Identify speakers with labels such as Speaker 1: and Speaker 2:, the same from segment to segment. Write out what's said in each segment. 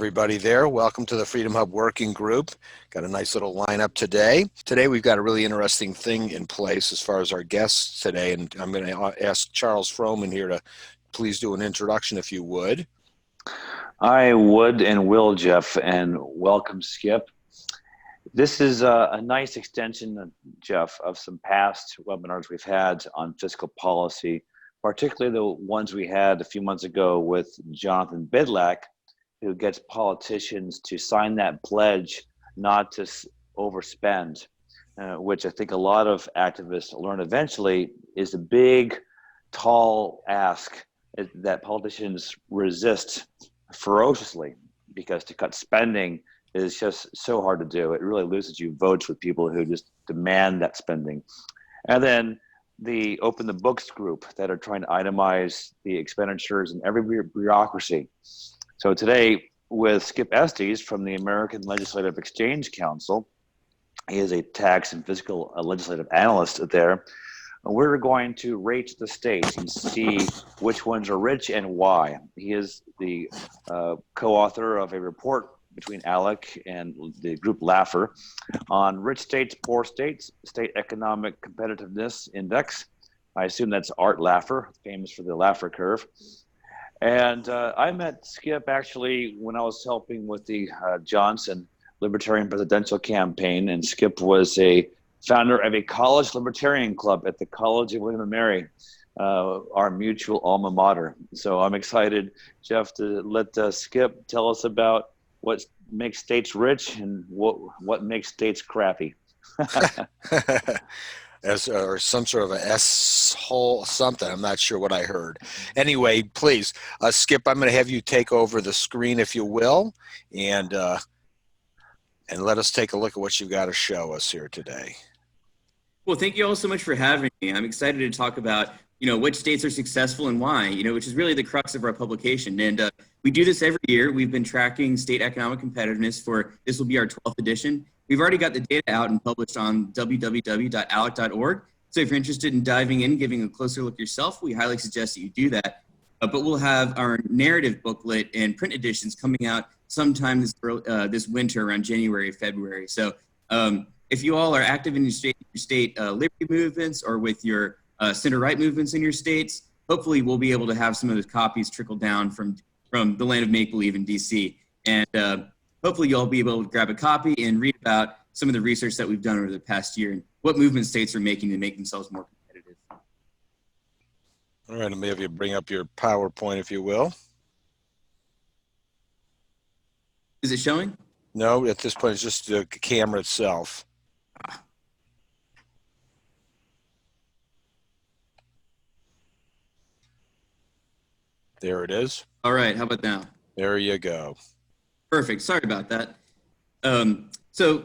Speaker 1: everybody there. Welcome to the Freedom Hub Working Group. Got a nice little lineup today. Today we've got a really interesting thing in place as far as our guests today, and I'm going to ask Charles Froman here to please do an introduction if you would.
Speaker 2: I would and will, Jeff, and welcome, Skip. This is a nice extension, Jeff, of some past webinars we've had on fiscal policy, particularly the ones we had a few months ago with Jonathan Bidlack, who gets politicians to sign that pledge not to overspend, which I think a lot of activists learn eventually is a big, tall ask that politicians resist ferociously, because to cut spending is just so hard to do. It really loses you votes with people who just demand that spending. And then the Open the Books group that are trying to itemize the expenditures in every bureaucracy. So today with Skip Estes from the American Legislative Exchange Council, he is a tax and fiscal legislative analyst there. We're going to rate the states and see which ones are rich and why. He is the co-author of a report between ALEC and the group LAFR on Rich States, Poor States, State Economic Competitiveness Index. I assume that's Art Laffer, famous for the Laffer curve. And I met Skip actually when I was helping with the Johnson Libertarian presidential campaign, and Skip was a founder of a college libertarian club at the College of William & Mary, our mutual alma mater. So I'm excited, Jeff, to let Skip tell us about what makes states rich and what makes states crappy.
Speaker 1: Or some sort of a S-hole something. I'm not sure what I heard. Anyway, please, Skip, I'm going to have you take over the screen, if you will, and let us take a look at what you've got to show us here today.
Speaker 3: Well, thank you all so much for having me. I'm excited to talk about, which states are successful and why, which is really the crux of our publication. And we do this every year. We've been tracking state economic competitiveness this will be our 12th edition. We've already got the data out and published on www.alec.org. So if you're interested in diving in, giving a closer look yourself, we highly suggest that you do that. But we'll have our narrative booklet and print editions coming out sometime this winter around January, February. So if you all are active in your state liberty movements or with your center-right movements in your states, hopefully we'll be able to have some of those copies trickle down from the land of make-believe in DC. And hopefully you'll be able to grab a copy and read about some of the research that we've done over the past year and what movement states are making to make themselves more competitive.
Speaker 1: All right, let me have you bring up your PowerPoint, if you will.
Speaker 3: Is it showing?
Speaker 1: No, at this point it's just the camera itself. There it is.
Speaker 3: All right, how about now?
Speaker 1: There you go.
Speaker 3: Perfect, sorry about that. So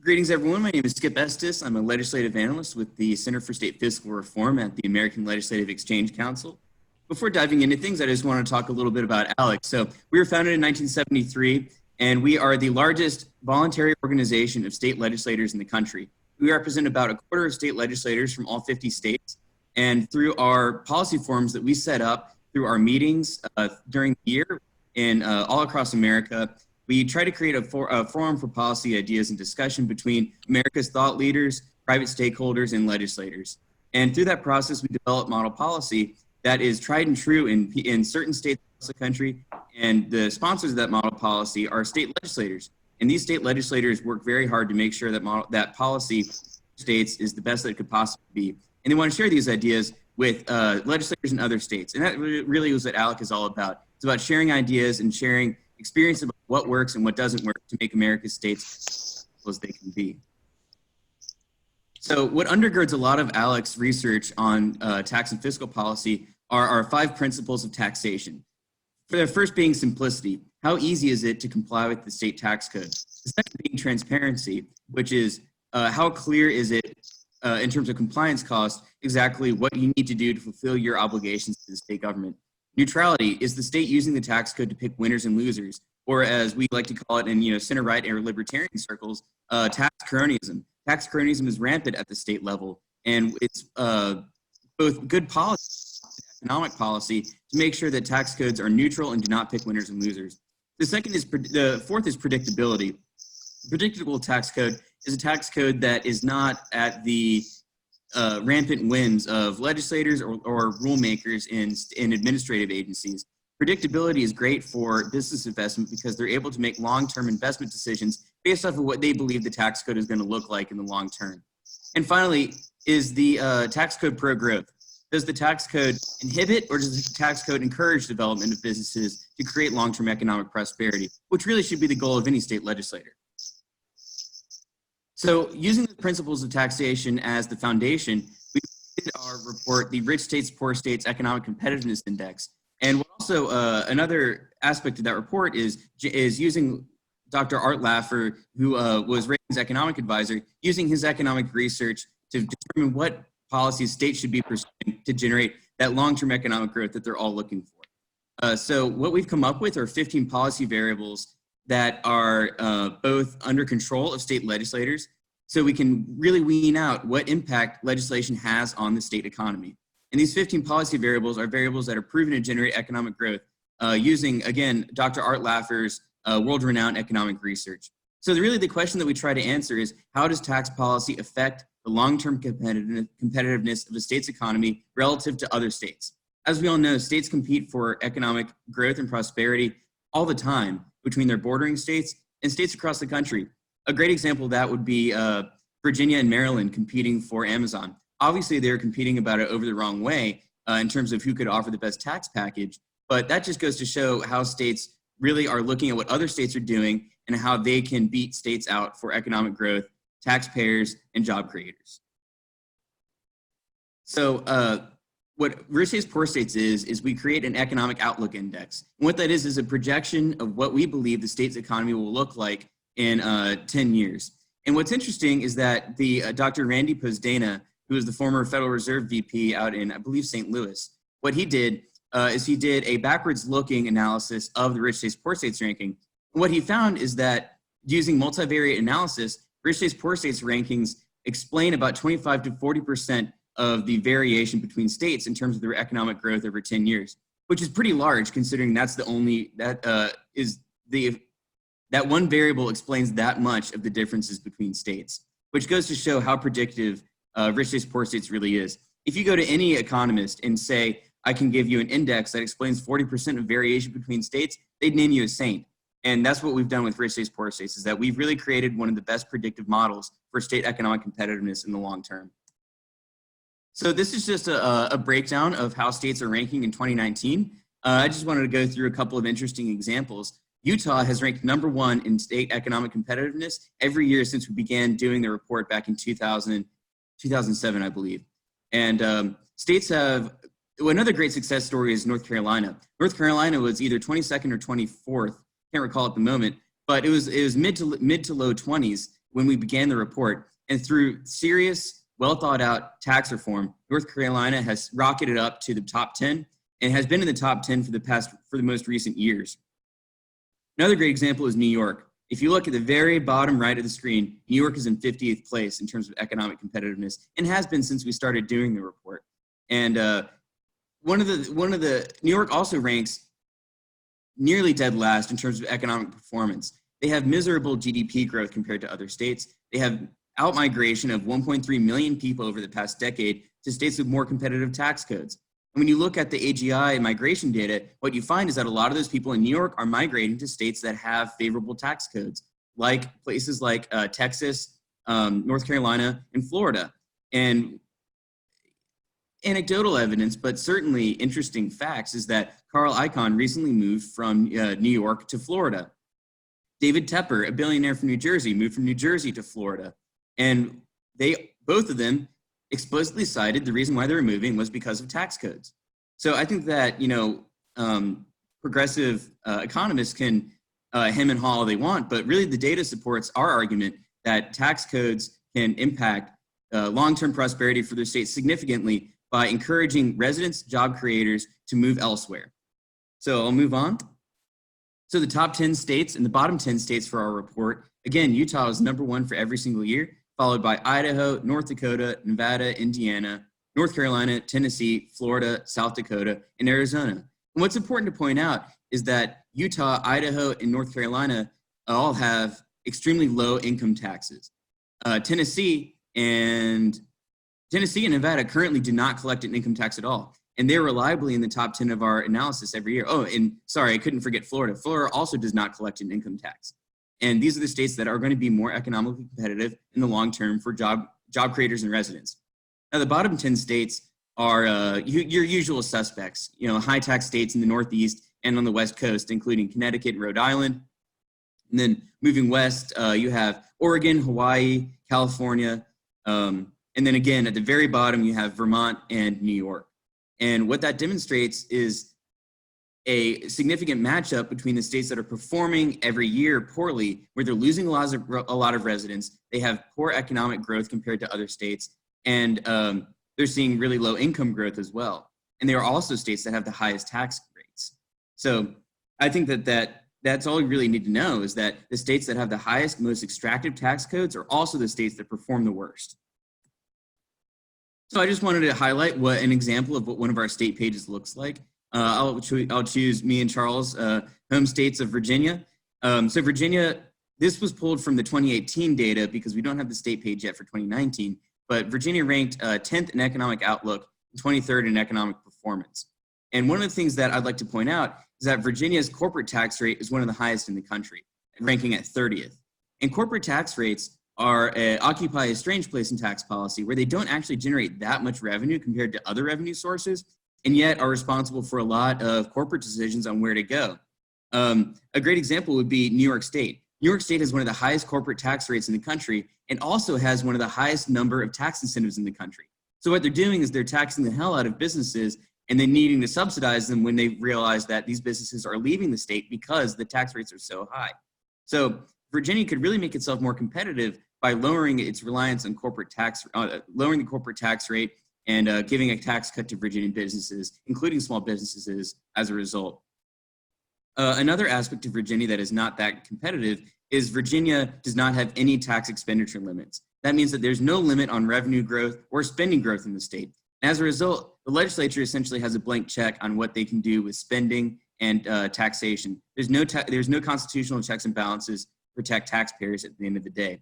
Speaker 3: greetings everyone, my name is Skip Estes. I'm a legislative analyst with the Center for State Fiscal Reform at the American Legislative Exchange Council. Before diving into things, I just want to talk a little bit about ALEC. So we were founded in 1973, and we are the largest voluntary organization of state legislators in the country. We represent about a quarter of state legislators from all 50 states, and through our policy forums that we set up through our meetings during the year in all across America, we try to create a forum for policy ideas and discussion between America's thought leaders, private stakeholders, and legislators. And through that process, we develop model policy that is tried and true in certain states across the country. And the sponsors of that model policy are state legislators. And these state legislators work very hard to make sure that that policy states is the best that it could possibly be. And they want to share these ideas with legislators in other states. And that really is what ALEC is all about. It's about sharing ideas and sharing experience about what works and what doesn't work to make America's states as they can be. So what undergirds a lot of ALEC's research on tax and fiscal policy are our 5 principles of taxation. For the first being simplicity. How easy is it to comply with the state tax code? The second being transparency, which is how clear is it in terms of compliance costs, exactly what you need to do to fulfill your obligations to the state government. Neutrality, is the state using the tax code to pick winners and losers, or as we like to call it in center-right or libertarian circles, tax cronyism. Tax cronyism is rampant at the state level, and it's both good policy, economic policy, to make sure that tax codes are neutral and do not pick winners and losers. The fourth is predictability. Predictable tax code is a tax code that is not at the rampant whims of legislators or rule makers in administrative agencies. Predictability is great for business investment because they're able to make long-term investment decisions based off of what they believe the tax code is going to look like in the long term. And finally, is the tax code pro-growth. Does the tax code inhibit or does the tax code encourage development of businesses to create long-term economic prosperity, which really should be the goal of any state legislator? So using the principles of taxation as the foundation, we created our report, the Rich States, Poor States Economic Competitiveness Index. And what also another aspect of that report is using Dr. Art Laffer, who was Reagan's economic advisor, using his economic research to determine what policies states should be pursuing to generate that long-term economic growth that they're all looking for. So what we've come up with are 15 policy variables that are both under control of state legislators, so we can really wean out what impact legislation has on the state economy. And these 15 policy variables are variables that are proven to generate economic growth using, again, Dr. Art Laffer's world-renowned economic research. So really the question that we try to answer is, how does tax policy affect the long-term competitiveness of a state's economy relative to other states? As we all know, states compete for economic growth and prosperity all the time between their bordering states and states across the country. A great example of that would be Virginia and Maryland competing for Amazon. Obviously, they're competing about it over the wrong way in terms of who could offer the best tax package, but that just goes to show how states really are looking at what other states are doing and how they can beat states out for economic growth, taxpayers, and job creators. So what Rich States, Poor States is we create an economic outlook index. And what that is a projection of what we believe the state's economy will look like in 10 years. And what's interesting is that the Dr. Randy Posdana, who is the former Federal Reserve VP out in, I believe, St. Louis, what he did is he did a backwards looking analysis of the Rich States, Poor States ranking. And what he found is that using multivariate analysis, Rich States, Poor States rankings explain about 25 to 40% of the variation between states in terms of their economic growth over 10 years, which is pretty large considering that's the only, that one variable explains that much of the differences between states, which goes to show how predictive Rich States, Poor States really is. If you go to any economist and say, I can give you an index that explains 40% of variation between states, they'd name you a saint. And that's what we've done with Rich States, Poor States, is that we've really created one of the best predictive models for state economic competitiveness in the long term. So this is just a breakdown of how states are ranking in 2019. I just wanted to go through a couple of interesting examples. Utah has ranked #1 in state economic competitiveness every year since we began doing the report back in 2007, I believe. And states have, another great success story is North Carolina. North Carolina was either 22nd or 24th, can't recall at the moment, but it was mid to low 20s when we began the report. And through serious, well thought out tax reform, North Carolina has rocketed up to the top 10 and has been in the top 10 for the most recent years. Another great example is New York. If you look at the very bottom right of the screen, New York is in 50th place in terms of economic competitiveness and has been since we started doing the report. And New York also ranks nearly dead last in terms of economic performance. They have miserable GDP growth compared to other states. They have outmigration of 1.3 million people over the past decade to states with more competitive tax codes. And when you look at the AGI migration data, what you find is that a lot of those people in New York are migrating to states that have favorable tax codes, like places like Texas, North Carolina, and Florida. And anecdotal evidence, but certainly interesting facts, is that Carl Icahn recently moved from New York to Florida. David Tepper, a billionaire from New Jersey, moved from New Jersey to Florida. And both of them explicitly cited the reason why they were moving was because of tax codes. So I think that, progressive economists can hem and haw all they want, but really the data supports our argument that tax codes can impact long-term prosperity for their states significantly by encouraging residents, job creators to move elsewhere. So I'll move on. So the top 10 states and the bottom 10 states for our report, again, Utah is #1 for every single year, followed by Idaho, North Dakota, Nevada, Indiana, North Carolina, Tennessee, Florida, South Dakota, and Arizona. And what's important to point out is that Utah, Idaho, and North Carolina all have extremely low income taxes. Tennessee and Nevada currently do not collect an income tax at all. And they're reliably in the top 10 of our analysis every year. Oh, and sorry, I couldn't forget Florida. Florida also does not collect an income tax. And these are the states that are going to be more economically competitive in the long term for job creators and residents. Now, the bottom 10 states are your usual suspects, high tax states in the Northeast and on the West Coast, including Connecticut and Rhode Island. And then moving west, you have Oregon, Hawaii, California. And then again, at the very bottom, you have Vermont and New York. And what that demonstrates is a significant matchup between the states that are performing every year poorly, where they're losing a lot of residents, they have poor economic growth compared to other states, and they're seeing really low income growth as well. And they are also states that have the highest tax rates. So I think that's all you really need to know, is that the states that have the highest, most extractive tax codes are also the states that perform the worst. So I just wanted to highlight what an example of what one of our state pages looks like. I'll choose me and Charles, home states of Virginia. So Virginia, this was pulled from the 2018 data because we don't have the state page yet for 2019, but Virginia ranked 10th in economic outlook and 23rd in economic performance. And one of the things that I'd like to point out is that Virginia's corporate tax rate is one of the highest in the country, ranking at 30th. And corporate tax rates occupy a strange place in tax policy, where they don't actually generate that much revenue compared to other revenue sources, and yet are responsible for a lot of corporate decisions on where to go. A great example would be New York State. New York State has one of the highest corporate tax rates in the country, and also has one of the highest number of tax incentives in the country. So what they're doing is they're taxing the hell out of businesses, and then needing to subsidize them when they realize that these businesses are leaving the state because the tax rates are so high. So Virginia could really make itself more competitive by lowering its reliance on corporate tax, lowering the corporate tax rate, and giving a tax cut to Virginia businesses, including small businesses, as a result. Another aspect of Virginia that is not that competitive is Virginia does not have any tax expenditure limits. That means that there's no limit on revenue growth or spending growth in the state. As a result, the legislature essentially has a blank check on what they can do with spending and taxation. There's no constitutional checks and balances to protect taxpayers at the end of the day.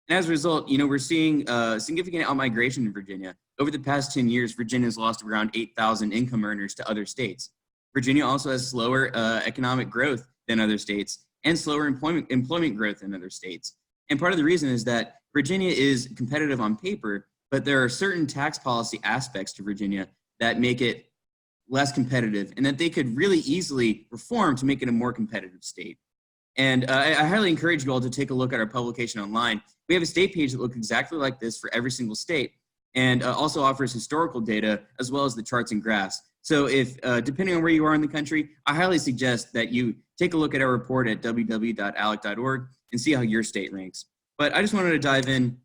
Speaker 3: And as a result, we're seeing significant outmigration in Virginia. Over the past 10 years, Virginia has lost around 8,000 income earners to other states. Virginia also has slower economic growth than other states, and slower employment growth than other states. And part of the reason is that Virginia is competitive on paper, but there are certain tax policy aspects to Virginia that make it less competitive, and that they could really easily reform to make it a more competitive state. And I highly encourage you all to take a look at our publication online. We have a state page that looks exactly like this for every single state, and also offers historical data as well as the charts and graphs. So if, depending on where you are in the country, I highly suggest that you take a look at our report at www.alec.org and see how your state ranks. But I just wanted to dive in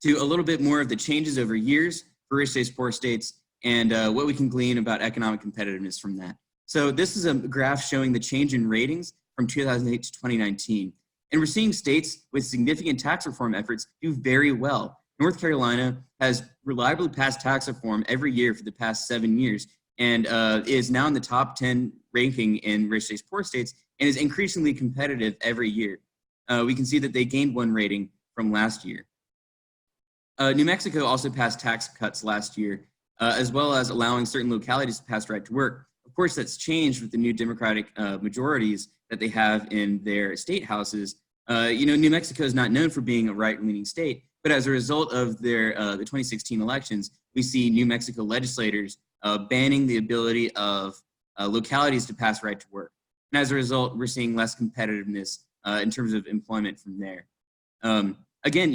Speaker 3: to a little bit more of the changes over years for rich states, poor states, and what we can glean about economic competitiveness from that. So this is a graph showing the change in ratings from 2008 to 2019. And we're seeing states with significant tax reform efforts do very well. North Carolina has reliably passed tax reform every year for the past 7 years, and is now in the top 10 ranking in rich states, poor states, and is increasingly competitive every year. We can see that they gained 1 rating from last year. New Mexico also passed tax cuts last year, as well as allowing certain localities to pass right to work. Of course, that's changed with the new Democratic majorities that they have in their state houses. New Mexico is not known for being a right-leaning state, but as a result of their the 2016 elections, we see New Mexico legislators banning the ability of localities to pass right to work. And as a result, we're seeing less competitiveness in terms of employment from there. Again,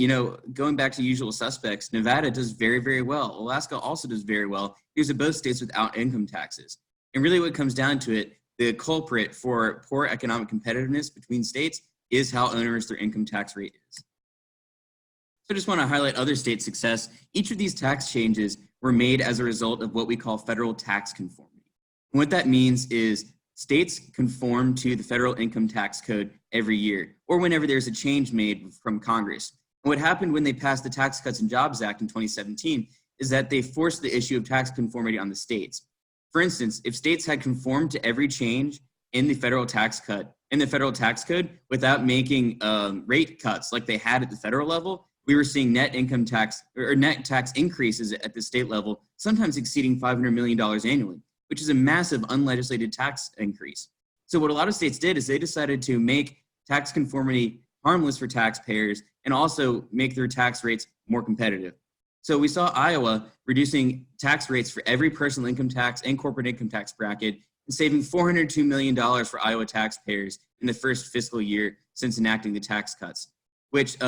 Speaker 3: going back to usual suspects, Nevada does very, very well. Alaska also does very well. These are both states without income taxes. And really what comes down to it, the culprit for poor economic competitiveness between states is how onerous their income tax rate is. So I just want to highlight other state success. Each of these tax changes were made as a result of what we call federal tax conformity. And what that means is states conform to the federal income tax code every year, or whenever there's a change made from Congress. And what happened when they passed the Tax Cuts and Jobs Act in 2017 is that they forced the issue of tax conformity on the states. For instance, if states had conformed to every change in the federal tax code without making rate cuts like they had at the federal level. We were seeing net income tax or net tax increases at the state level, sometimes exceeding $500 million annually, which is a massive unlegislated tax increase. So what a lot of states did is they decided to make tax conformity harmless for taxpayers and also make their tax rates more competitive. So we saw Iowa reducing tax rates for every personal income tax and corporate income tax bracket and saving $402 million for Iowa taxpayers in the first fiscal year since enacting the tax cuts, which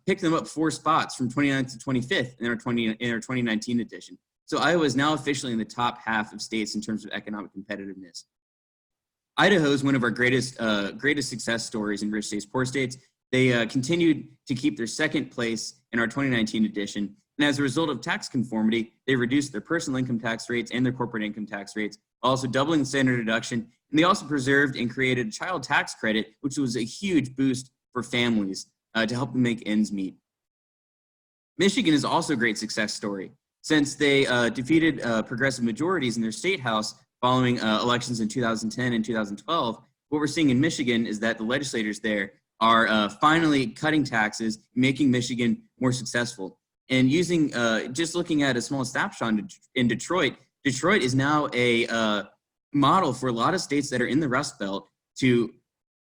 Speaker 3: picked them up 4 spots from 29th to 25th in our 2019 edition. So Iowa is now officially in the top half of states in terms of economic competitiveness. Idaho is one of our greatest success stories in rich states, poor states. They continued to keep their second place in our 2019 edition. And as a result of tax conformity, they reduced their personal income tax rates and their corporate income tax rates, also doubling the standard deduction. And they also preserved and created a child tax credit, which was a huge boost for families to help them make ends meet. Michigan is also a great success story. Since they defeated progressive majorities in their state house following elections in 2010 and 2012, what we're seeing in Michigan is that the legislators there are finally cutting taxes, making Michigan more successful. And using, just looking at a small snapshot in Detroit, Detroit is now a model for a lot of states that are in the Rust Belt to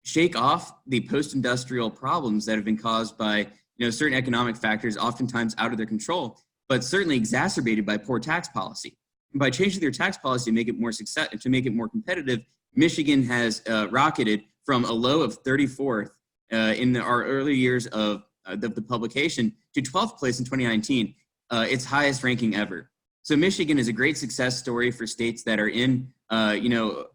Speaker 3: shake off the post-industrial problems that have been caused by certain economic factors, oftentimes out of their control, but certainly exacerbated by poor tax policy. And by changing their tax policy to make it more competitive, Michigan has rocketed from a low of 34th in our early years of the publication to 12th place in 2019, its highest ranking ever. So Michigan is a great success story for states that are in the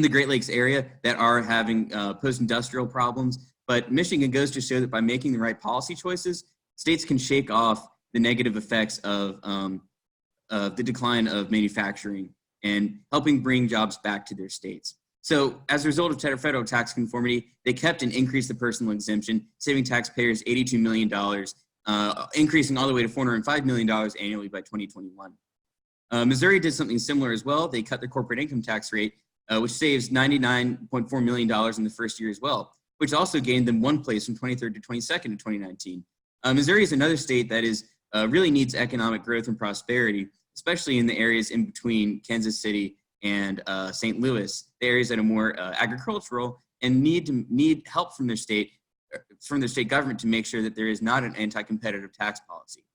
Speaker 3: Great Lakes area that are having post-industrial problems. But Michigan goes to show that by making the right policy choices, states can shake off the negative effects of the decline of manufacturing and helping bring jobs back to their states. So as a result of federal tax conformity, they kept and increased the personal exemption, saving taxpayers $82 million, increasing all the way to $405 million annually by 2021. Missouri did something similar as well. They cut their corporate income tax rate, which saves $99.4 million in the first year as well, which also gained them 1 place from 23rd to 22nd in 2019. Missouri is another state that really needs economic growth and prosperity, especially in the areas in between Kansas City and St. Louis, the areas that are more agricultural and need help from their state government to make sure that there is not an anti-competitive tax policy.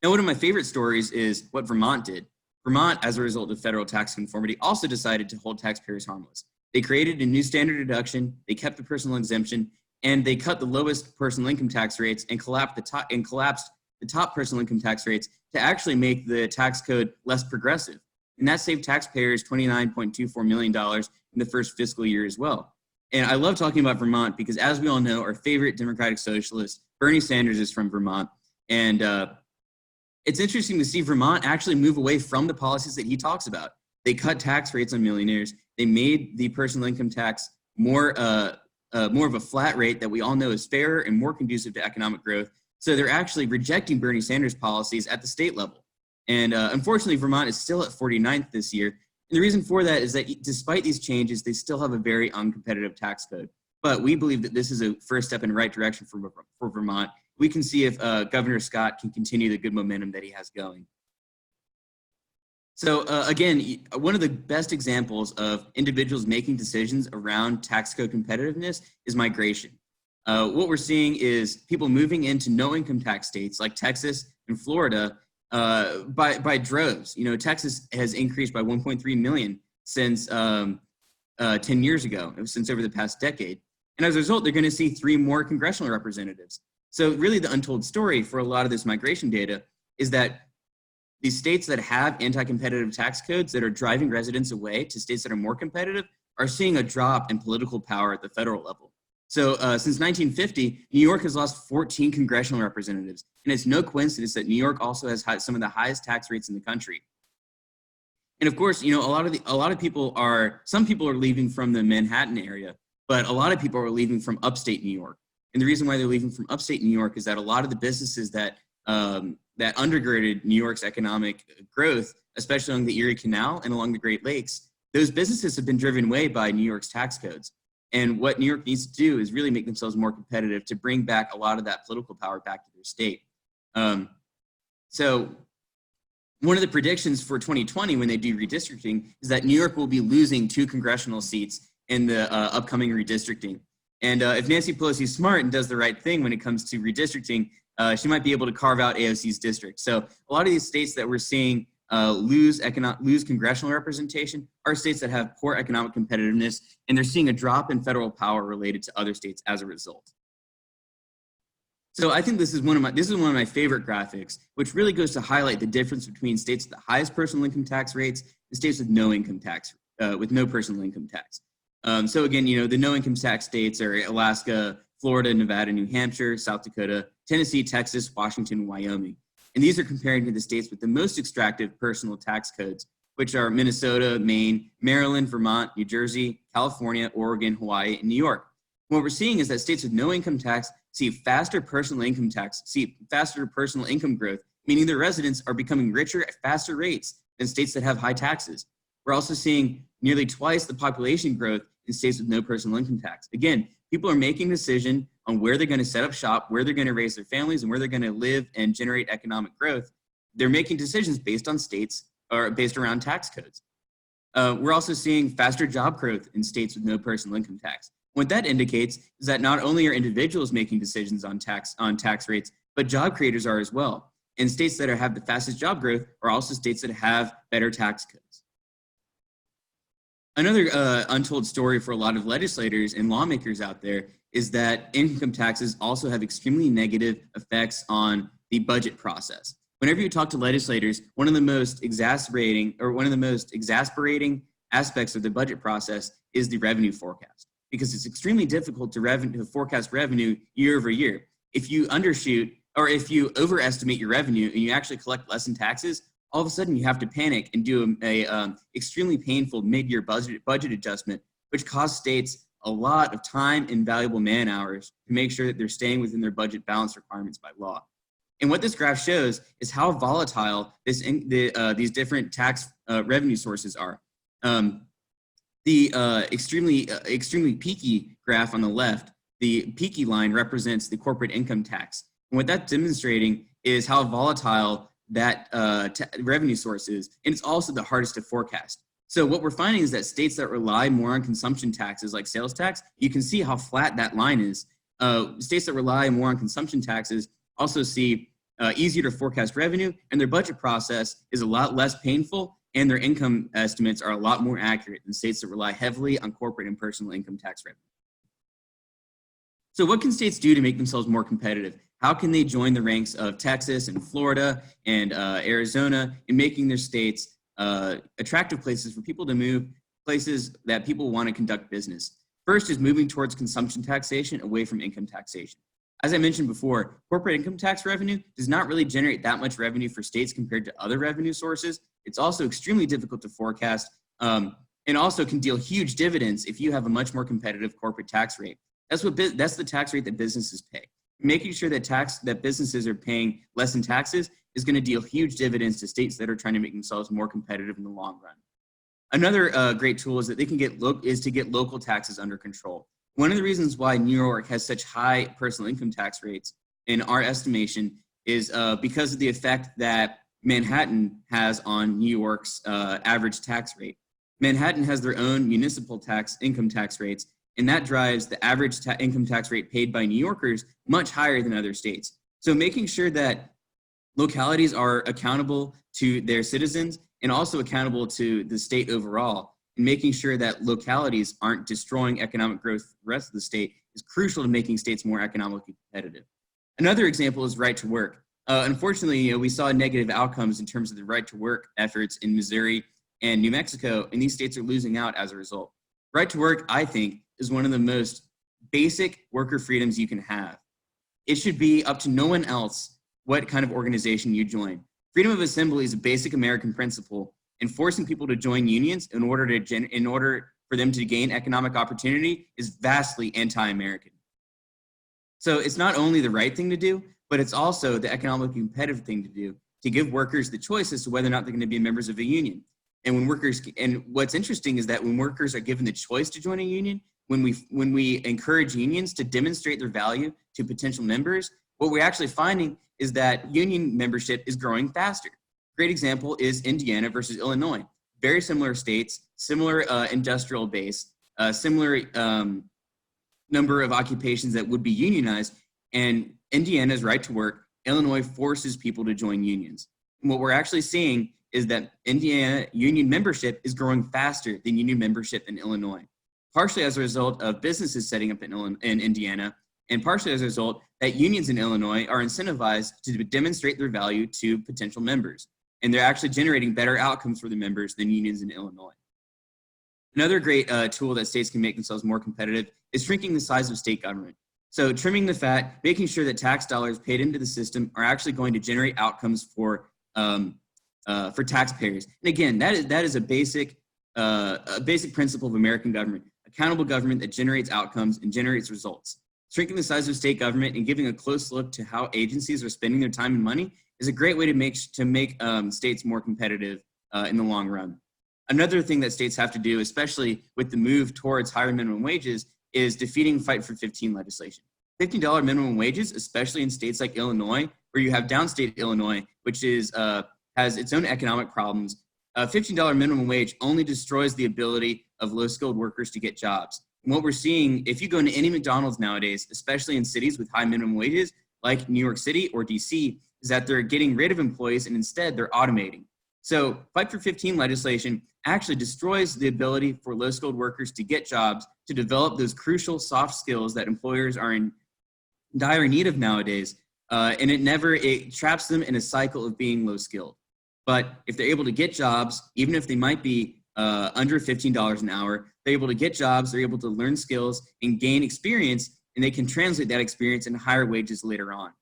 Speaker 3: Now, one of my favorite stories is what Vermont did. Vermont, as a result of federal tax conformity, also decided to hold taxpayers harmless. They created a new standard deduction, they kept the personal exemption, and they cut the lowest personal income tax rates and collapsed the top personal income tax rates to actually make the tax code less progressive. And that saved taxpayers $29.24 million in the first fiscal year as well. And I love talking about Vermont because, as we all know, our favorite Democratic socialist, Bernie Sanders, is from Vermont. And it's interesting to see Vermont actually move away from the policies that he talks about. They cut tax rates on millionaires. They made the personal income tax more of a flat rate that we all know is fairer and more conducive to economic growth. So they're actually rejecting Bernie Sanders' policies at the state level. And unfortunately, Vermont is still at 49th this year. And the reason for that is that despite these changes, they still have a very uncompetitive tax code. But we believe that this is a first step in the right direction for Vermont. We can see if Governor Scott can continue the good momentum that he has going. So again, one of the best examples of individuals making decisions around tax code competitiveness is migration. What we're seeing is people moving into no income tax states like Texas and Florida by droves. Texas has increased by 1.3 million since 10 years ago, since over the past decade. And as a result, they're going to see 3 more congressional representatives. So really the untold story for a lot of this migration data is that these states that have anti-competitive tax codes that are driving residents away to states that are more competitive are seeing a drop in political power at the federal level. So since 1950, New York has lost 14 congressional representatives. And it's no coincidence that New York also has some of the highest tax rates in the country. And of course, some people are leaving from the Manhattan area, but a lot of people are leaving from upstate New York. And the reason why they're leaving from upstate New York is that a lot of the businesses that undergirded New York's economic growth, especially along the Erie Canal and along the Great Lakes, those businesses have been driven away by New York's tax codes. And what New York needs to do is really make themselves more competitive to bring back a lot of that political power back to their state. So one of the predictions for 2020 when they do redistricting is that New York will be losing 2 congressional seats in the upcoming redistricting. And if Nancy Pelosi is smart and does the right thing when it comes to redistricting, she might be able to carve out AOC's district. So a lot of these states that we're seeing lose congressional representation are states that have poor economic competitiveness, and they're seeing a drop in federal power related to other states as a result. So I think this is one of my favorite graphics, which really goes to highlight the difference between states with the highest personal income tax rates and states with no income tax, with no personal income tax. So again, the no income tax states are Alaska, Florida, Nevada, New Hampshire, South Dakota, Tennessee, Texas, Washington, and Wyoming. And these are compared to the states with the most extractive personal tax codes, which are Minnesota, Maine, Maryland, Vermont, New Jersey, California, Oregon, Hawaii, and New York. What we're seeing is that states with no income tax see faster personal income growth, meaning their residents are becoming richer at faster rates than states that have high taxes. We're also seeing nearly twice the population growth in states with no personal income tax. Again, people are making a decision on where they're going to set up shop, where they're going to raise their families, and where they're going to live and generate economic growth. They're making decisions based on states or based around tax codes. We're also seeing faster job growth in states with no personal income tax. What that indicates is that not only are individuals making decisions on tax rates, but job creators are as well. And states that have the fastest job growth are also states that have better tax codes. Another untold story for a lot of legislators and lawmakers out there is that income taxes also have extremely negative effects on the budget process. Whenever you talk to legislators, one of the most exasperating aspects of the budget process is the revenue forecast, because it's extremely difficult to forecast revenue year over year. If you undershoot or if you overestimate your revenue and you actually collect less in taxes, all of a sudden you have to panic and do a extremely painful mid-year budget adjustment, which costs states a lot of time and valuable man hours to make sure that they're staying within their budget balance requirements by law. And what this graph shows is how volatile these different tax revenue sources are. The extremely peaky graph on the left, the peaky line represents the corporate income tax. And what that's demonstrating is how volatile that revenue source is. And it's also the hardest to forecast. So what we're finding is that states that rely more on consumption taxes like sales tax, you can see how flat that line is. States that rely more on consumption taxes also see easier to forecast revenue, and their budget process is a lot less painful, and their income estimates are a lot more accurate than states that rely heavily on corporate and personal income tax revenue. So what can states do to make themselves more competitive? How can they join the ranks of Texas and Florida and Arizona in making their states attractive places for people to move, places that people want to conduct business? First is moving towards consumption taxation away from income taxation. As I mentioned before, corporate income tax revenue does not really generate that much revenue for states compared to other revenue sources. It's also extremely difficult to forecast and also can deal huge dividends if you have a much more competitive corporate tax rate. That's the tax rate that businesses pay. Making sure that businesses are paying less in taxes is going to deal huge dividends to states that are trying to make themselves more competitive in the long run. Another great tool is that they can get local taxes under control. One of the reasons why New York has such high personal income tax rates, in our estimation, is because of the effect that Manhattan has on New York's average tax rate. Manhattan has their own municipal income tax rates, and that drives the average income tax rate paid by New Yorkers much higher than other states. So making sure that localities are accountable to their citizens and also accountable to the state overall, and making sure that localities aren't destroying economic growth for the rest of the state is crucial to making states more economically competitive. Another example is right to work. Unfortunately, we saw negative outcomes in terms of the right to work efforts in Missouri and New Mexico, and these states are losing out as a result. Right to work, I think, is one of the most basic worker freedoms you can have. It should be up to no one else what kind of organization you join. Freedom of assembly is a basic American principle, and forcing people to join unions in order for them to gain economic opportunity is vastly anti-American. So it's not only the right thing to do, but it's also the economically competitive thing to do, to give workers the choice as to whether or not they're going to be members of a union. And what's interesting is that when workers are given the choice to join a union, when we encourage unions to demonstrate their value to potential members, what we're actually finding is that union membership is growing faster. Great example is Indiana versus Illinois. Very similar states, similar industrial base, similar number of occupations that would be unionized, and Indiana's right to work, Illinois forces people to join unions. And what we're actually seeing is that Indiana union membership is growing faster than union membership in Illinois, partially as a result of businesses setting up in Indiana, and partially as a result that unions in Illinois are incentivized to demonstrate their value to potential members. And they're actually generating better outcomes for the members than unions in Illinois. Another great tool that states can make themselves more competitive is shrinking the size of state government. So trimming the fat, making sure that tax dollars paid into the system are actually going to generate outcomes for taxpayers. And again, that is a basic principle of American government: accountable government that generates outcomes and generates results. Shrinking the size of state government and giving a close look to how agencies are spending their time and money is a great way to make states more competitive in the long run. Another thing that states have to do, especially with the move towards higher minimum wages, is defeating Fight for 15 legislation. $15 minimum wages, especially in states like Illinois, where you have downstate Illinois, which has its own economic problems. $15 minimum wage only destroys the ability of low-skilled workers to get jobs. And what we're seeing, if you go into any McDonald's nowadays, especially in cities with high minimum wages, like New York City or DC, is that they're getting rid of employees and instead they're automating. So Fight for 15 legislation actually destroys the ability for low-skilled workers to get jobs, to develop those crucial soft skills that employers are in dire need of nowadays. And it traps them in a cycle of being low-skilled. But if they're able to get jobs, even if they might be under $15 an hour, they're able to get jobs, they're able to learn skills and gain experience, and they can translate that experience into higher wages later on.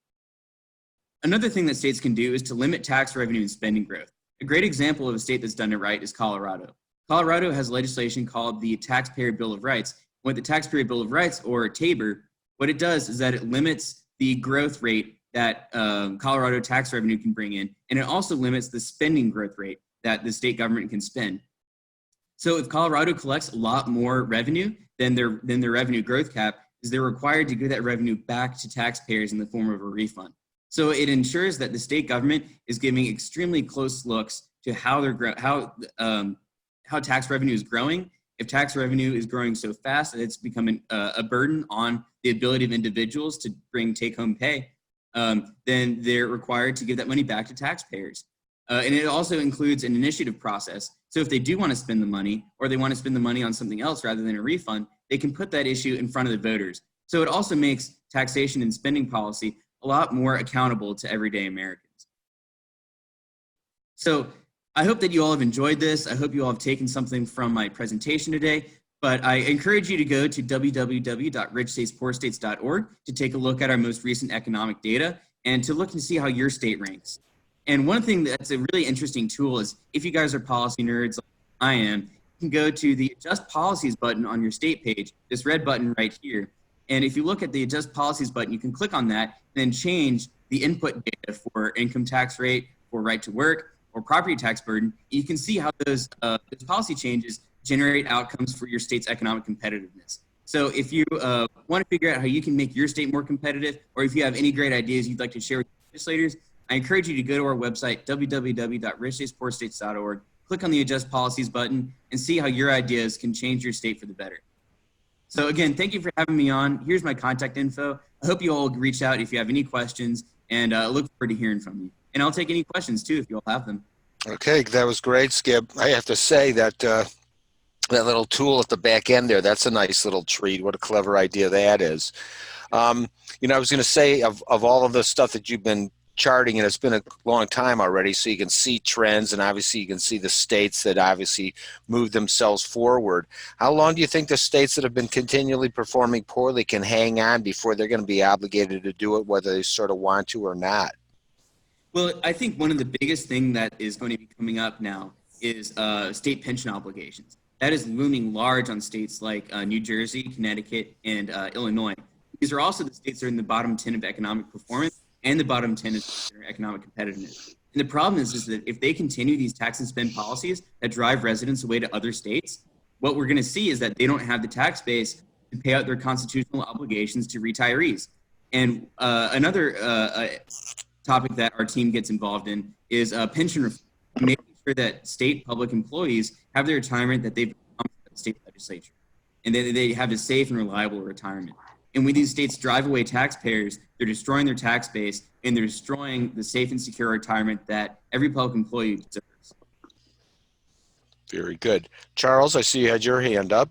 Speaker 3: Another thing that states can do is to limit tax revenue and spending growth. A great example of a state that's done it right is Colorado. Colorado has legislation called the Taxpayer Bill of Rights. What the Taxpayer Bill of Rights, or TABOR, what it does is that it limits the growth rate that Colorado tax revenue can bring in, and it also limits the spending growth rate that the state government can spend. So if Colorado collects a lot more revenue than their revenue growth cap, is they're required to give that revenue back to taxpayers in the form of a refund. So it ensures that the state government is giving extremely close looks to how tax revenue is growing. If tax revenue is growing so fast that it's becoming a burden on the ability of individuals to bring take-home pay, then they're required to give that money back to taxpayers. And it also includes an initiative process. So if they do want to spend the money, or they want to spend the money on something else rather than a refund, they can put that issue in front of the voters. So it also makes taxation and spending policy a lot more accountable to everyday Americans. So I hope that you all have enjoyed this. I hope you all have taken something from my presentation today, but I encourage you to go to www.richstatespoorstates.org to take a look at our most recent economic data and to look and see how your state ranks. And one thing that's a really interesting tool is, if you guys are policy nerds like I am, you can go to the Adjust Policies button on your state page, this red button right here. And if you look at the Adjust Policies button, you can click on that and then change the input data for income tax rate, for right to work, or property tax burden. You can see how those policy changes generate outcomes for your state's economic competitiveness. So if you want to figure out how you can make your state more competitive, or if you have any great ideas you'd like to share with legislators, I encourage you to go to our website, www.richstatespoorstates.org, click on the Adjust Policies button, and see how your ideas can change your state for the better. So again, thank you for having me on. Here's my contact info. I hope you all reach out if you have any questions, and I look forward to hearing from you. And I'll take any questions too if you all have them.
Speaker 1: Okay, that was great, Skip. I have to say that that little tool at the back end there, that's a nice little treat. What a clever idea that is. I was going to say, of all of the stuff that you've been charting, and it's been a long time already, so you can see trends, and obviously you can see the states that obviously move themselves forward. How long do you think the states that have been continually performing poorly can hang on before they're going to be obligated to do it, whether they sort of want to or not?
Speaker 3: Well, I think one of the biggest thing that is going to be coming up now is state pension obligations. That is looming large on states like New Jersey, Connecticut, and Illinois. These are also the states that are in the bottom 10 of economic performance and the bottom 10 of economic competitiveness. And the problem is that if they continue these tax and spend policies that drive residents away to other states, what we're going to see is that they don't have the tax base to pay out their constitutional obligations to retirees. And another topic that our team gets involved in is pension reform, making sure that state public employees have the retirement that they've become from the state legislature, and that they have a safe and reliable retirement. And when these states drive away taxpayers, they're destroying their tax base, and they're destroying the safe and secure retirement that every public employee deserves.
Speaker 1: Very good. Charles, I see you had your hand up.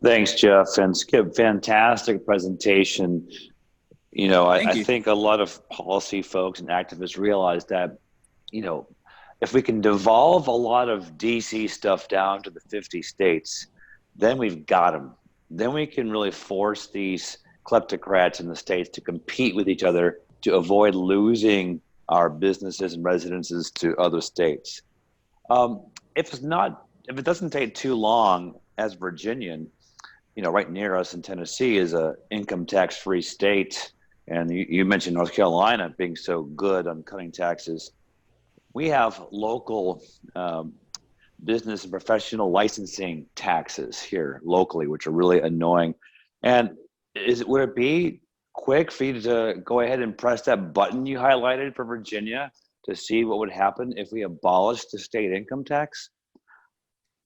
Speaker 2: Thanks, Jeff and Skip. Fantastic presentation. You know, I think a lot of policy folks and activists realize that, you know, if we can devolve a lot of DC stuff down to the 50 states, then we've got them. Then we can really force these kleptocrats in the states to compete with each other to avoid losing our businesses and residences to other states. If it doesn't take too long, as Virginian, you know, right near us in Tennessee is a income tax-free state, and you mentioned North Carolina being so good on cutting taxes. We have local business and professional licensing taxes here locally, which are really annoying. And would it be quick for you to go ahead and press that button you highlighted for Virginia to see what would happen if we abolished the state income tax?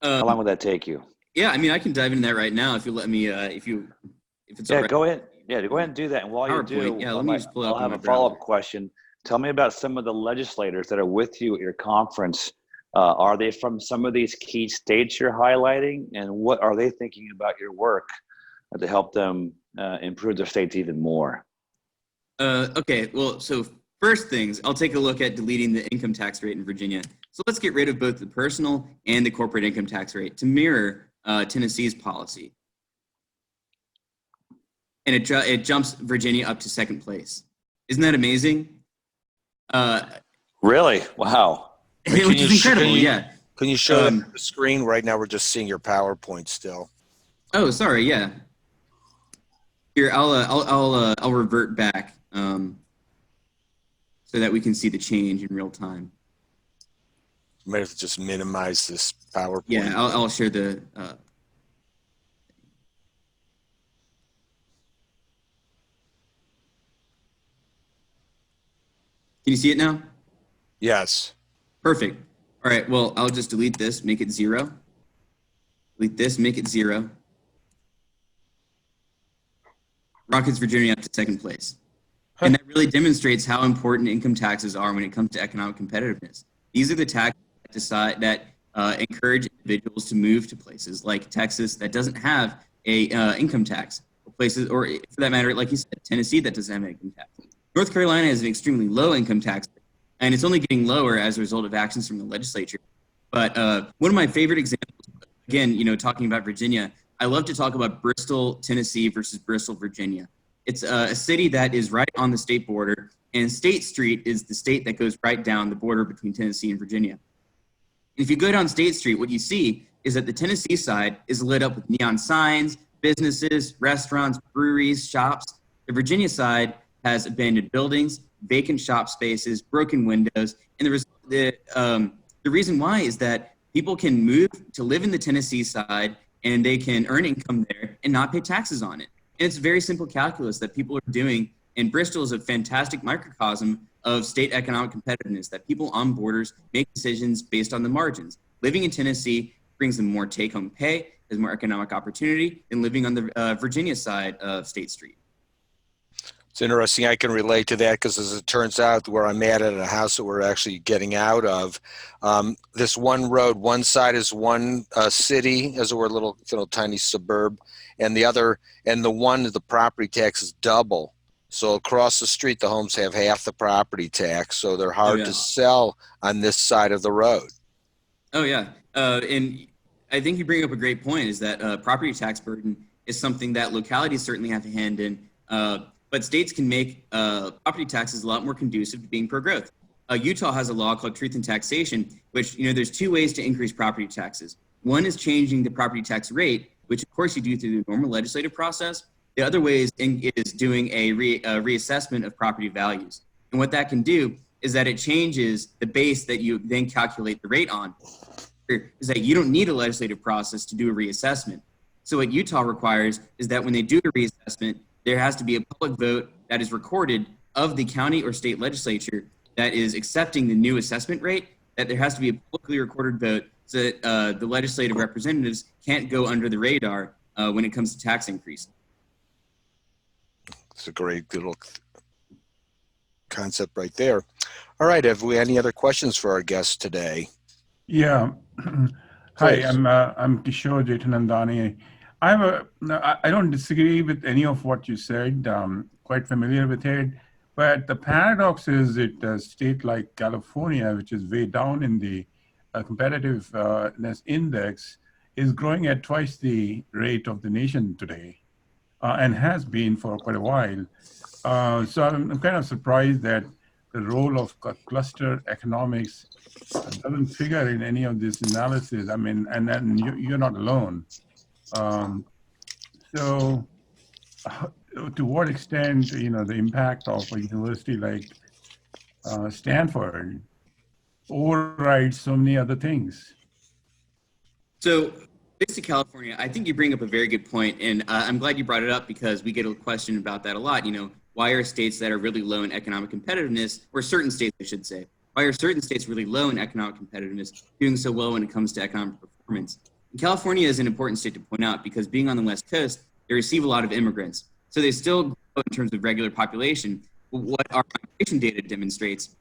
Speaker 2: How long would that take you?
Speaker 3: Yeah, I mean, I can dive into that right now if you let me. If it's all right.
Speaker 2: Go ahead. Yeah, go ahead and do that. And while you do, I'll have a follow-up question. Tell me about some of the legislators that are with you at your conference. Are they from some of these key states you're highlighting? And what are they thinking about your work to help them improve their states even more?
Speaker 3: Okay, well, so first things, I'll take a look at deleting the income tax rate in Virginia. So let's get rid of both the personal and the corporate income tax rate to mirror Tennessee's policy. And it jumps Virginia up to second place. Isn't that amazing?
Speaker 2: Really? Wow.
Speaker 3: Which is incredible, yeah.
Speaker 1: Can you show the screen? Right now we're just seeing your PowerPoint still.
Speaker 3: Oh, sorry, yeah. Here, I'll revert back so that we can see the change in real time.
Speaker 1: You might have to just minimize this PowerPoint.
Speaker 3: Yeah, I'll share the. Can you see it now?
Speaker 1: Yes.
Speaker 3: Perfect. All right, well, I'll just delete this, make it 0. Delete this, make it 0. Rockets Virginia up to second place. And that really demonstrates how important income taxes are when it comes to economic competitiveness. These are the taxes that encourage individuals to move to places like Texas that doesn't have a income tax, or places, or for that matter, like you said, Tennessee that doesn't have an income tax. North Carolina has an extremely low income tax, and it's only getting lower as a result of actions from the legislature. But one of my favorite examples, again, you know, talking about Virginia, I love to talk about Bristol, Tennessee versus Bristol, Virginia. It's a city that is right on the state border, and State Street is the state that goes right down the border between Tennessee and Virginia. And if you go down State Street, what you see is that the Tennessee side is lit up with neon signs, businesses, restaurants, breweries, shops. The Virginia side has abandoned buildings, vacant shop spaces, broken windows, and the reason why is that people can move to live in the Tennessee side and they can earn income there and not pay taxes on it. And it's very simple calculus that people are doing, and Bristol is a fantastic microcosm of state economic competitiveness, that people on borders make decisions based on the margins. Living in Tennessee brings them more take-home pay, there's more economic opportunity than living on the Virginia side of State Street.
Speaker 1: It's interesting. I can relate to that because, as it turns out, where I'm at a house that we're actually getting out of, this one road, one side is one city, as it were, a little tiny suburb, and the property tax is double. So across the street, the homes have half the property tax, so they're hard to sell on this side of the road.
Speaker 3: Oh yeah, and I think you bring up a great point. Is that property tax burden is something that localities certainly have a hand in. But states can make property taxes a lot more conducive to being pro-growth. Utah has a law called Truth in Taxation, which, you know, there's two ways to increase property taxes. One is changing the property tax rate, which of course you do through the normal legislative process. The other way is doing a reassessment of property values. And what that can do is that it changes the base that you then calculate the rate on. Is that you don't need a legislative process to do a reassessment. So what Utah requires is that when they do a reassessment, there has to be a public vote that is recorded of the county or state legislature that is accepting the new assessment rate, that there has to be a publicly recorded vote so that the legislative representatives can't go under the radar when it comes to tax increase.
Speaker 1: It's a great little concept right there. All right, have we any other questions for our guests today?
Speaker 4: Yeah. Hi,
Speaker 1: Please.
Speaker 4: I'm Kishore Jetanandani. I don't disagree with any of what you said. Quite familiar with it. But the paradox is that a state like California, which is way down in the competitiveness index, is growing at twice the rate of the nation today, and has been for quite a while. So I'm kind of surprised that the role of cluster economics doesn't figure in any of this analysis. I mean, and then you're not alone. So to what extent, the impact of a university like Stanford overrides so many other things?
Speaker 3: So, based in California, I think you bring up a very good point, and I'm glad you brought it up because we get a question about that a lot. Why are states that are really low in economic competitiveness, or certain states, I should say, why are certain states really low in economic competitiveness doing so well when it comes to economic performance? And California is an important state to point out because being on the West Coast, they receive a lot of immigrants. So they still grow in terms of regular population. But what our migration data demonstrates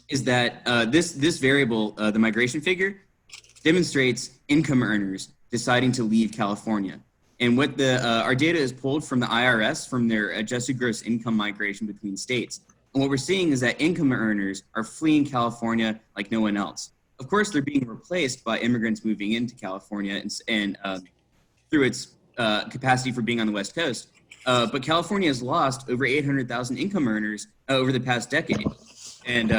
Speaker 3: is that this variable, the migration figure, demonstrates income earners deciding to leave California. And what our data is pulled from the IRS from their adjusted gross income migration between states. And what we're seeing is that income earners are fleeing California like no one else. Of course, they're being replaced by immigrants moving into California and through its capacity for being on the West Coast. But California has lost over 800,000 income earners over the past decade. And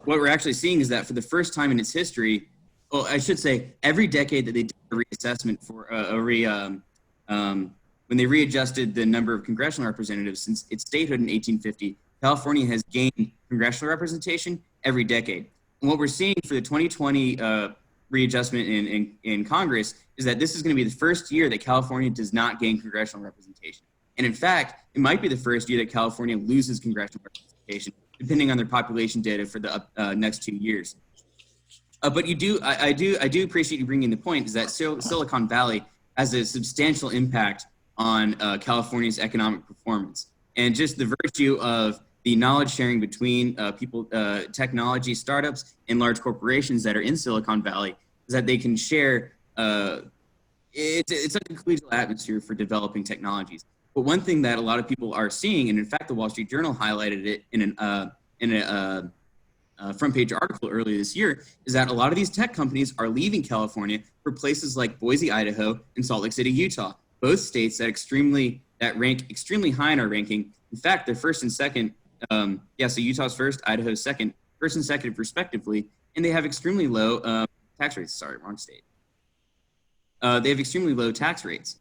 Speaker 3: what we're actually seeing is that for the first time in its history, well, I should say every decade that they did a reassessment for when they readjusted the number of congressional representatives since its statehood in 1850, California has gained congressional representation every decade. And what we're seeing for the 2020 readjustment in Congress is that this is going to be the first year that California does not gain congressional representation. And in fact, it might be the first year that California loses congressional representation, depending on their population data for the next 2 years. But I do appreciate you bringing the point is that Silicon Valley has a substantial impact on California's economic performance. And just the virtue of the knowledge sharing between people, technology startups and large corporations that are in Silicon Valley is that they can share, it's a collegial atmosphere for developing technologies. But one thing that a lot of people are seeing, and in fact, the Wall Street Journal highlighted it in a front page article earlier this year, is that a lot of these tech companies are leaving California for places like Boise, Idaho, and Salt Lake City, Utah, both states that rank extremely high in our ranking. In fact, they're first and second. So Utah's first, Idaho's second, first and second respectively, and they have extremely low tax rates. Sorry, wrong state. They have extremely low tax rates.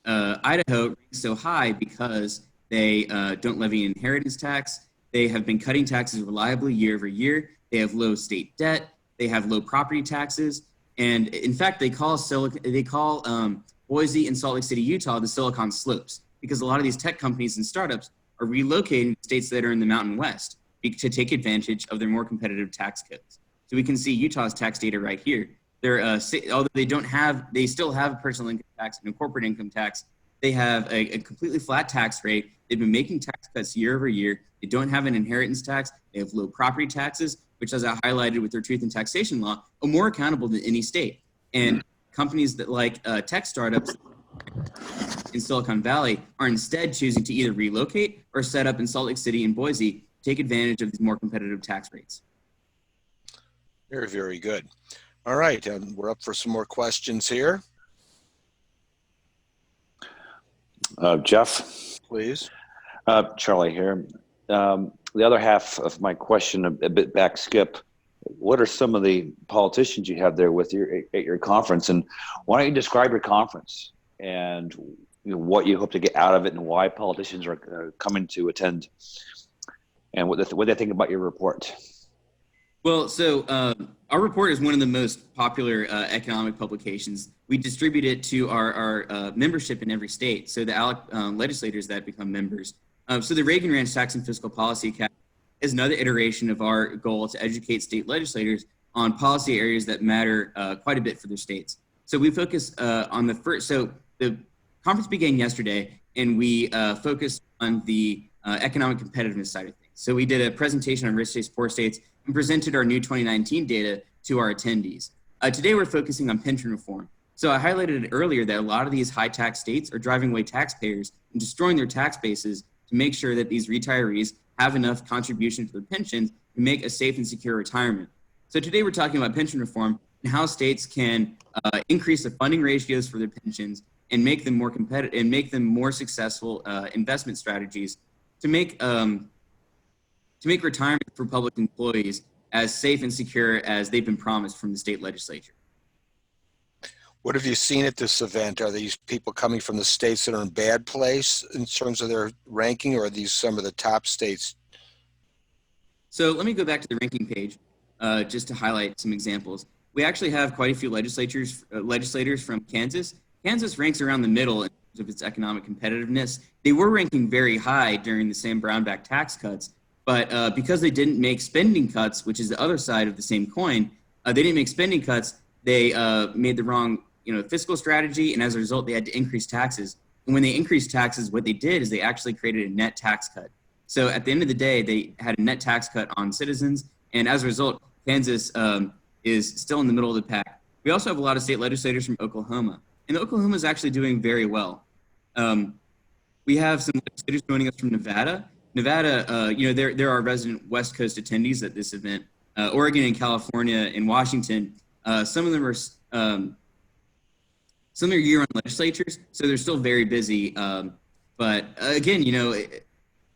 Speaker 3: Idaho ranks so high because they don't levy inheritance tax. They have been cutting taxes reliably year over year. They have low state debt. They have low property taxes. And in fact, they call Boise and Salt Lake City, Utah, the Silicon Slopes, because a lot of these tech companies and startups are relocating to states that are in the Mountain West to take advantage of their more competitive tax codes. So we can see Utah's tax data right here. Although they still have a personal income tax and a corporate income tax. They have a completely flat tax rate. They've been making tax cuts year over year. They don't have an inheritance tax. They have low property taxes, which, as I highlighted with their truth in taxation law, are more accountable than any state. And companies that like tech startups in Silicon Valley are instead choosing to either relocate or set up in Salt Lake City and Boise, take advantage of these more competitive tax rates.
Speaker 1: Very, very good. All right, and we're up for some more questions here.
Speaker 2: Jeff?
Speaker 1: Please.
Speaker 2: Charlie here. The other half of my question, a bit back, Skip, what are some of the politicians you have there with at your conference? And why don't you describe your conference and what you hope to get out of it and why politicians are coming to attend? and what they think about your report.
Speaker 3: Well, so our report is one of the most popular economic publications. We distribute it to our membership in every state, so the ALEC legislators that become members. So the Reagan Ranch Tax and Fiscal Policy Academy is another iteration of our goal to educate state legislators on policy areas that matter quite a bit for their states. So we focus on the first, so the conference began yesterday, and we focused on the economic competitiveness side of things. So we did a presentation on rich states, poor states, and presented our new 2019 data to our attendees. Today, we're focusing on pension reform. So I highlighted earlier that a lot of these high tax states are driving away taxpayers and destroying their tax bases to make sure that these retirees have enough contribution to their pensions to make a safe and secure retirement. So today we're talking about pension reform and how states can increase the funding ratios for their pensions and make them more competitive and make them more successful investment strategies to make retirement for public employees as safe and secure as they've been promised from the state legislature.
Speaker 1: What have you seen at this event? Are these people coming from the states that are in bad place in terms of their ranking, or are these some of the top states?
Speaker 3: So let me go back to the ranking page just to highlight some examples. We actually have quite a few legislators from Kansas. Kansas ranks around the middle in terms of its economic competitiveness. They were ranking very high during the Sam Brownback tax cuts, but because they didn't make spending cuts, which is the other side of the same coin, they didn't make spending cuts. They made the wrong fiscal strategy, and as a result, they had to increase taxes. And when they increased taxes, what they did is they actually created a net tax cut. So at the end of the day, they had a net tax cut on citizens, and as a result, Kansas is still in the middle of the pack. We also have a lot of state legislators from Oklahoma, and Oklahoma is actually doing very well. We have some legislators joining us from Nevada. Nevada, there are resident West Coast attendees at this event. Oregon and California and Washington, some of them are year-round legislatures, so they're still very busy. But again,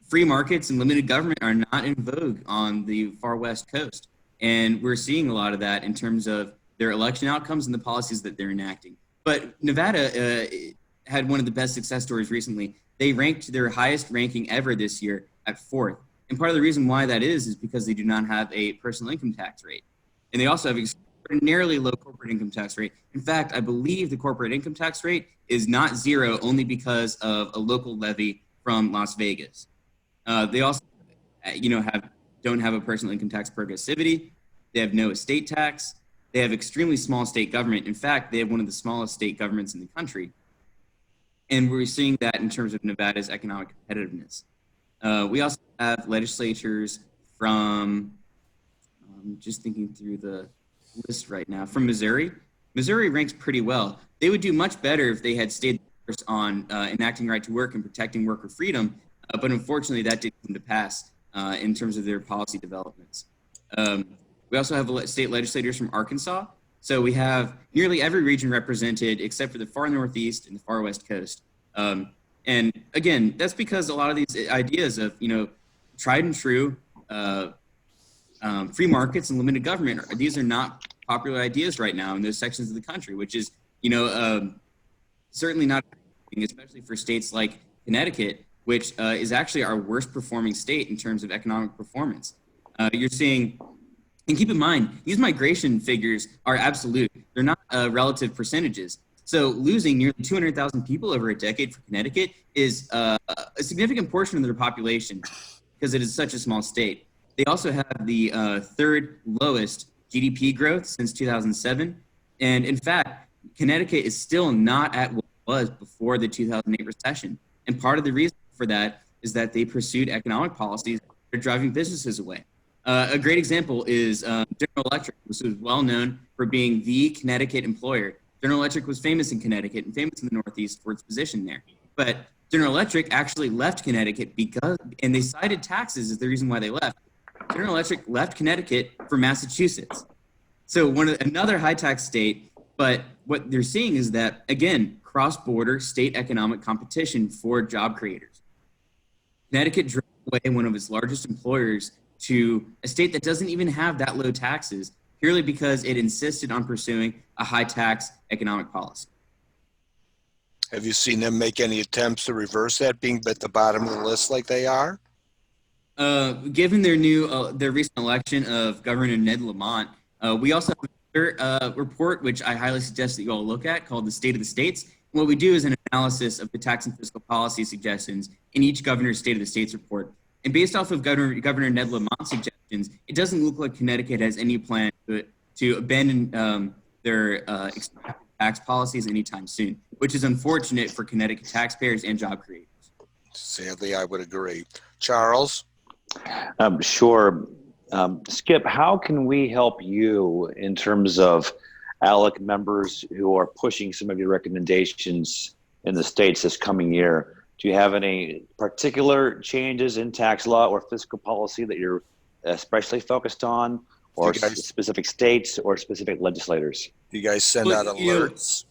Speaker 3: free markets and limited government are not in vogue on the far West Coast. And we're seeing a lot of that in terms of their election outcomes and the policies that they're enacting. But Nevada had one of the best success stories recently. They ranked their highest ranking ever this year at 4th. And part of the reason why that is because they do not have a personal income tax rate. And they also have extraordinarily low corporate income tax rate. In fact, I believe the corporate income tax rate is not zero only because of a local levy from Las Vegas. They also, don't have a personal income tax progressivity. They have no estate tax. They have extremely small state government. In fact, they have one of the smallest state governments in the country. And we're seeing that in terms of Nevada's economic competitiveness. We also have legislatures from, just thinking through the list right now, from Missouri. Missouri ranks pretty well. They would do much better if they had stayed on enacting right to work and protecting worker freedom, but unfortunately that didn't come to pass in terms of their policy developments. We also have state legislators from Arkansas. So we have nearly every region represented except for the far Northeast and the far West Coast. And again, that's because a lot of these ideas of, tried and true free markets and limited government, these are not popular ideas right now in those sections of the country, which is, certainly not, especially for states like Connecticut, which is actually our worst performing state in terms of economic performance. You're seeing, and keep in mind, these migration figures are absolute. They're not relative percentages. So losing nearly 200,000 people over a decade for Connecticut is a significant portion of their population because it is such a small state. They also have the third lowest GDP growth since 2007. And in fact, Connecticut is still not at what it was before the 2008 recession. And part of the reason for that is that they pursued economic policies that are driving businesses away. A great example is General Electric, which was well known for being the Connecticut employer. General Electric was famous in Connecticut and famous in the Northeast for its position there. But General Electric actually left Connecticut and they cited taxes as the reason why they left. General Electric left Connecticut for Massachusetts. So another high tax state, but what they're seeing is that, again, cross-border state economic competition for job creators. Connecticut drove away one of its largest employers to a state that doesn't even have that low taxes, purely because it insisted on pursuing a high tax economic policy.
Speaker 1: Have you seen them make any attempts to reverse that, being at the bottom of the list like they are?
Speaker 3: Given their recent election of Governor Ned Lamont, we also have another report which I highly suggest that you all look at called the State of the States. And what we do is an analysis of the tax and fiscal policy suggestions in each governor's State of the States report. And based off of Governor Ned Lamont's suggestions, it doesn't look like Connecticut has any plan to abandon their extractive tax policies anytime soon, which is unfortunate for Connecticut taxpayers and job creators.
Speaker 1: Sadly, I would agree. Charles?
Speaker 2: Sure. Skip, how can we help you in terms of ALEC members who are pushing some of your recommendations in the states this coming year? Do you have any particular changes in tax law or fiscal policy that you're especially focused on, or specific states or specific legislators?
Speaker 1: Do you guys send out alerts?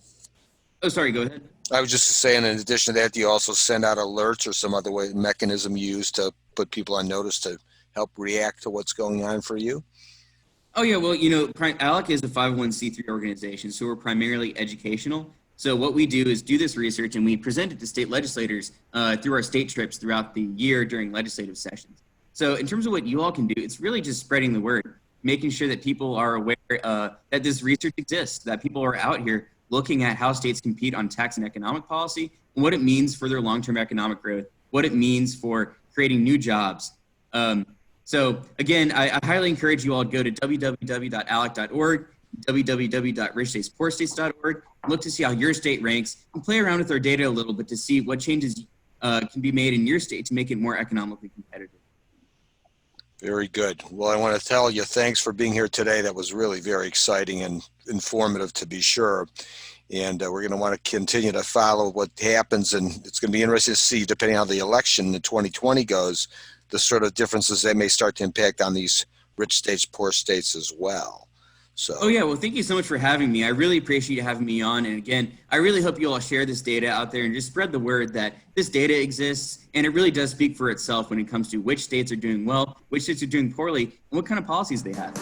Speaker 3: Oh, sorry, go ahead.
Speaker 1: I was just saying, in addition to that, do you also send out alerts or some other mechanism used to put people on notice to help react to what's going on for you?
Speaker 3: Oh, yeah. Well, ALEC is a 501c3 organization, so we're primarily educational. So what we do is do this research and we present it to state legislators through our state trips throughout the year during legislative sessions. So in terms of what you all can do, it's really just spreading the word, making sure that people are aware that this research exists, that people are out here looking at how states compete on tax and economic policy, and what it means for their long-term economic growth, what it means for creating new jobs. So again, I highly encourage you all to go to www.alec.org, www.richstatespoorstates.org, look to see how your state ranks, and play around with our data a little bit to see what changes can be made in your state to make it more economically competitive.
Speaker 1: Very good. Well, I want to tell you thanks for being here today. That was really very exciting and informative, to be sure. And we're going to want to continue to follow what happens, and it's going to be interesting to see, depending on how the election in 2020 goes, the sort of differences that may start to impact on these rich states, poor states as well. So.
Speaker 3: Oh yeah, well, thank you so much for having me. I really appreciate you having me on. And again, I really hope you all share this data out there and just spread the word that this data exists, and it really does speak for itself when it comes to which states are doing well, which states are doing poorly, and what kind of policies they have.